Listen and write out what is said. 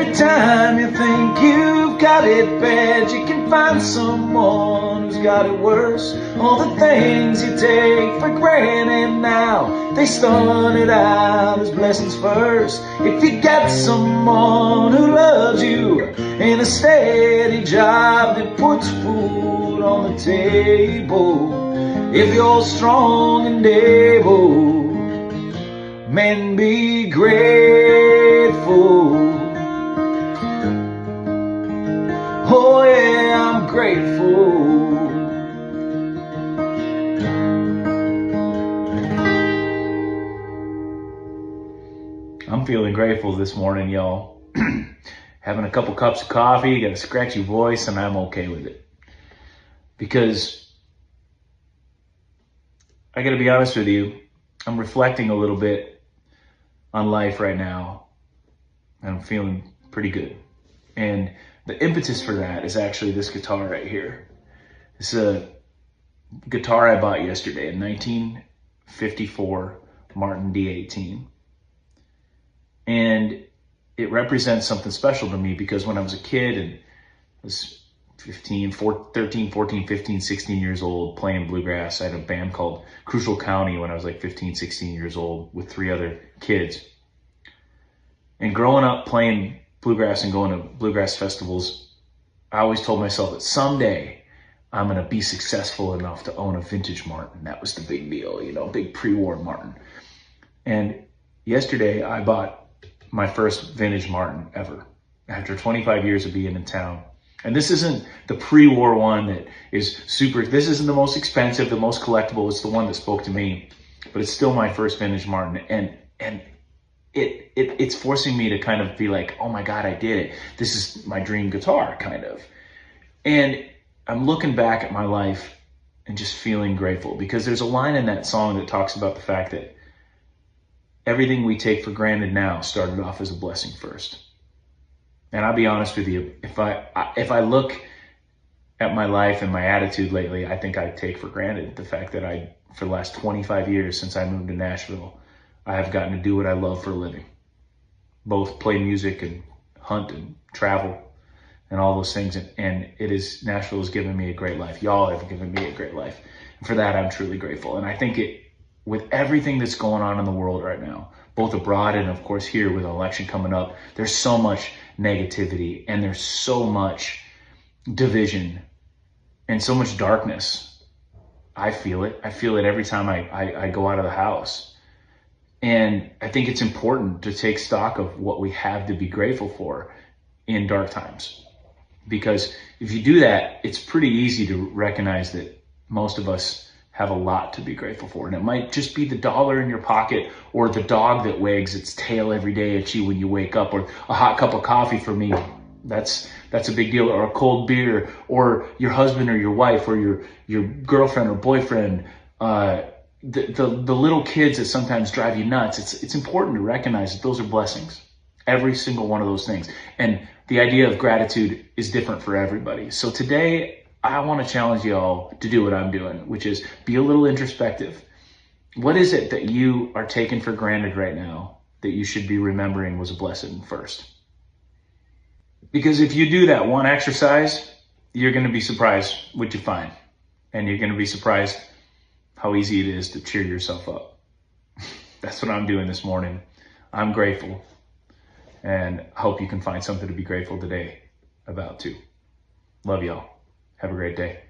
Every time you think you've got it bad, you can find someone who's got it worse. All the things you take for granted now, they started out as blessings first. If you got someone who loves you in a steady job that puts food on the table, if you're strong and able, man, be grateful. Oh yeah, I'm grateful. I'm feeling grateful this morning, y'all. Having a couple cups of coffee, got a scratchy voice, and I'm okay with it. Because I gotta be honest with you, I'm reflecting a little bit on life right now, and I'm feeling pretty good. And the impetus for that is actually this guitar right here. It's a guitar I bought yesterday, a 1954 Martin D18. And it represents something special to me because when I was a kid and was 13, 14, 15, 16 years old playing bluegrass, I had a band called Crucial County when I was like 15, 16 years old with 3 other kids. And growing up playing bluegrass and going to bluegrass festivals, I always told myself that someday I'm going to be successful enough to own a vintage Martin. That was the big deal, you know, big pre-war Martin. And yesterday I bought my first vintage Martin ever after 25 years of being in town. And this isn't the pre-war one that is super, this isn't the most expensive, the most collectible. It's the one that spoke to me, but it's still my first vintage Martin. And it's forcing me to kind of be like, oh my God, I did it. This is my dream guitar, kind of. And I'm looking back at my life and just feeling grateful because there's a line in that song that talks about the fact that everything we take for granted now started off as a blessing first. And I'll be honest with you, if I look at my life and my attitude lately, I think I take for granted the fact that for the last 25 years since I moved to Nashville, I have gotten to do what I love for a living. Both play music and hunt and travel and all those things. And Nashville has given me a great life. Y'all have given me a great life. And for that, I'm truly grateful. And I think with everything that's going on in the world right now, both abroad and of course here with an election coming up, there's so much negativity and there's so much division and so much darkness. I feel it. I feel it every time I go out of the house. And I think it's important to take stock of what we have to be grateful for in dark times. Because if you do that, it's pretty easy to recognize that most of us have a lot to be grateful for. And it might just be the dollar in your pocket or the dog that wags its tail every day at you when you wake up, or a hot cup of coffee for me. That's a big deal, or a cold beer, or your husband or your wife or your girlfriend or boyfriend, the little kids that sometimes drive you nuts. It's important to recognize that those are blessings. Every single one of those things. And the idea of gratitude is different for everybody. So today, I want to challenge you all to do what I'm doing, which is be a little introspective. What is it that you are taking for granted right now that you should be remembering was a blessing first? Because if you do that one exercise, you're going to be surprised what you find. And you're going to be surprised how easy it is to cheer yourself up. That's what I'm doing this morning. I'm grateful. And I hope you can find something to be grateful today about too. Love y'all. Have a great day.